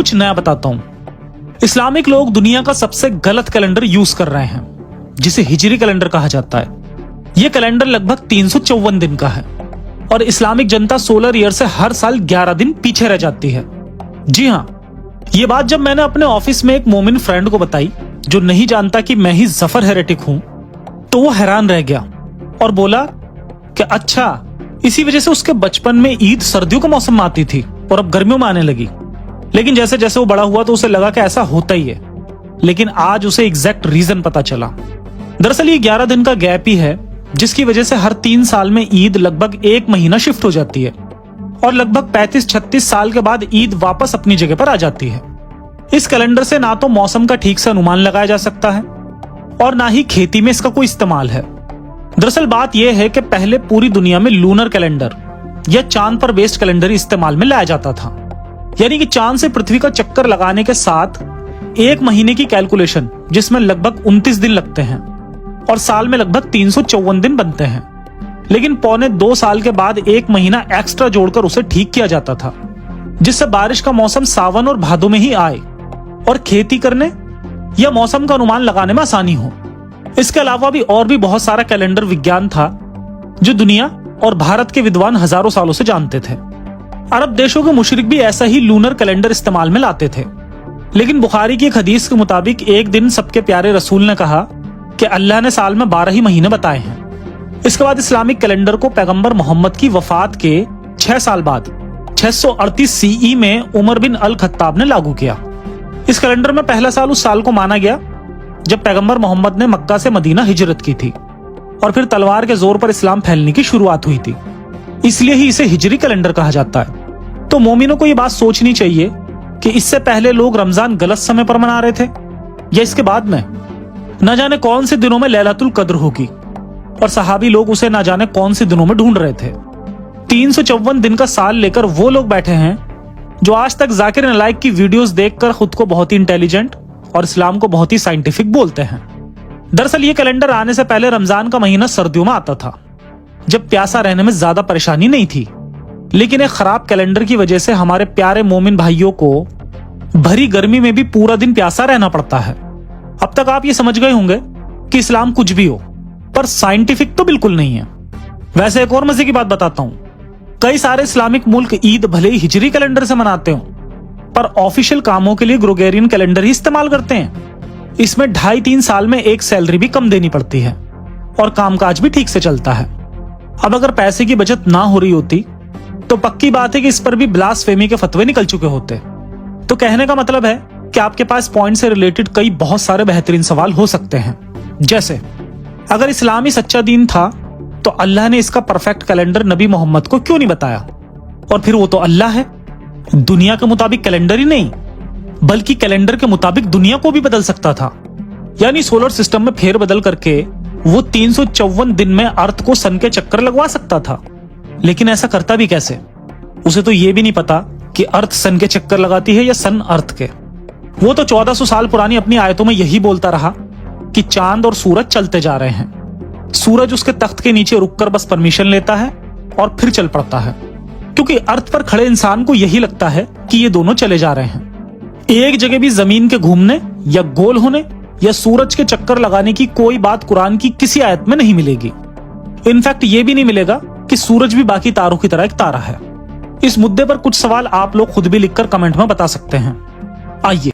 कुछ नया बताता हूं। इस्लामिक लोग दुनिया का सबसे गलत कैलेंडर यूज कर रहे हैं, जिसे हिजरी कैलेंडर कहा जाता है। यह कैलेंडर लगभग 354 दिन का है और इस्लामिक जनता सोलर ईयर से हर साल 11 दिन पीछे रह जाती है। जी हाँ, ये बात जब मैंने अपने ऑफिस में एक मोमिन फ्रेंड को बताई जो नहीं जानता कि मैं ही जफर हेरेटिक हूं, तो वो हैरान रह गया और बोला कि अच्छा, इसी वजह से उसके बचपन में ईद सर्दियों के मौसम में आती थी और अब गर्मियों में आने लगी। लेकिन जैसे जैसे वो बड़ा हुआ तो उसे लगा कि ऐसा होता ही है, लेकिन आज उसे एग्जैक्ट रीजन पता चला। दरअसल ये 11 दिन का गैप ही है जिसकी वजह से हर 3 साल में ईद लगभग 1 महीना शिफ्ट हो जाती है और लगभग 35-36 साल के बाद ईद वापस अपनी जगह पर आ जाती है। इस कैलेंडर से ना तो मौसम का ठीक से अनुमान लगाया जा सकता है और ना ही खेती में इसका कोई इस्तेमाल है। दरअसल बात यह है कि पहले पूरी दुनिया में लूनर कैलेंडर या चांद पर बेस्ड कैलेंडर इस्तेमाल में लाया जाता था, यानी कि चांद से पृथ्वी का चक्कर लगाने के साथ 1 महीने की कैलकुलेशन जिसमें लगभग 29 दिन लगते हैं और साल में लगभग 354 दिन बनते हैं। लेकिन पौने 2 साल के बाद 1 महीना एक्स्ट्रा जोड़कर उसे ठीक किया जाता था, जिससे बारिश का मौसम सावन और भादों में ही आए और खेती करने या मौसम का अनुमान लगाने में आसानी हो। इसके अलावा भी और भी बहुत सारा कैलेंडर विज्ञान था जो दुनिया और भारत के विद्वान हजारों सालों से जानते थे। अरब देशों के मुशरिक भी ऐसा ही लूनर कैलेंडर इस्तेमाल में लाते थे। लेकिन बुखारी की एक हदीस के मुताबिक एक दिन सबके प्यारे रसूल ने कहा कि अल्लाह ने साल में 12 ही महीने बताए हैं। इसके बाद इस्लामिक कैलेंडर को पैगंबर मोहम्मद की वफात के 6 साल बाद 638 सीई में उमर बिन अल खत्ताब ने लागू किया। इस कैलेंडर में पहला साल उस साल को माना गया जब पैगंबर मोहम्मद ने मक्का से मदीना हिजरत की थी और फिर तलवार के जोर पर इस्लाम फैलने की शुरुआत हुई थी, इसलिए ही इसे हिजरी कैलेंडर कहा जाता है। तो मोमिनों को यह बात सोचनी चाहिए कि इससे पहले लोग रमजान गलत समय पर मना रहे थे या इसके बाद में। न जाने कौन से दिनों में लैलतुल कद्र होगी और सहाबी लोग उसे न जाने कौन से दिनों में ढूंढ रहे थे। 354 दिन का साल लेकर वो लोग बैठे हैं जो आज तक जाकिर नालायक की वीडियोस देखकर खुद को बहुत ही इंटेलिजेंट और इस्लाम को बहुत ही साइंटिफिक बोलते हैं। दरअसल ये कैलेंडर आने से पहले रमजान का महीना सर्दियों में आता था, जब प्यासा रहने में ज्यादा परेशानी नहीं थी। लेकिन एक खराब कैलेंडर की वजह से हमारे प्यारे मोमिन भाइयों को भरी गर्मी में भी पूरा दिन प्यासा रहना पड़ता है। अब तक आप ये समझ गए होंगे कि इस्लाम कुछ भी हो, पर साइंटिफिक तो बिल्कुल नहीं है। वैसे एक और मजे की बात बताता हूं, कई सारे इस्लामिक मुल्क ईद भले ही हिजरी कैलेंडर से मनाते हो, पर ऑफिशियल कामों के लिए ग्रेगोरियन कैलेंडर ही इस्तेमाल करते हैं। इसमें 2.5-3 साल में एक सैलरी भी कम देनी पड़ती है और कामकाज भी ठीक से चलता है। अब अगर पैसे की बचत ना हो रही होती तो पक्की बात है कि इस पर भी ब्लास्फेमी के फतवे निकल चुके होते। तो कहने का मतलब है कि आपके पास पॉइंट से रिलेटेड कई बहुत सारे बेहतरीन सवाल हो सकते हैं, जैसे अगर इस्लाम ही सच्चा दीन था तो अल्लाह ने इसका परफेक्ट कैलेंडर नबी मोहम्मद को क्यों नहीं बताया? और फिर वो तो अल्लाह है, दुनिया के मुताबिक कैलेंडर ही नहीं बल्कि कैलेंडर के मुताबिक दुनिया को भी बदल सकता था। यानी सोलर सिस्टम में फेरबदल करके वो 354 दिन में अर्थ को सन के चक्कर लगवा सकता था। लेकिन ऐसा करता भी कैसे? उसे तो ये भी नहीं पता कि अर्थ सन के चक्कर लगाती है या सन अर्थ के। वो तो 1400 साल पुरानी अपनी आयतों में यही बोलता रहा कि चांद और सूरज चलते जा रहे हैं। सूरज उसके तख्त के नीचे रुककर बस परमिशन लेता है और फिर चल पड़ता है, क्योंकि अर्थ पर खड़े इंसान को यही लगता है कि ये दोनों चले जा रहे हैं। एक जगह भी जमीन के घूमने या गोल होने या सूरज के चक्कर लगाने की कोई बात कुरान की किसी आयत में नहीं मिलेगी। इनफैक्ट ये भी नहीं मिलेगा कि सूरज भी बाकी तारों की तरह एक तारा है। इस मुद्दे पर कुछ सवाल आप लोग खुद भी लिखकर कमेंट में बता सकते हैं। आइए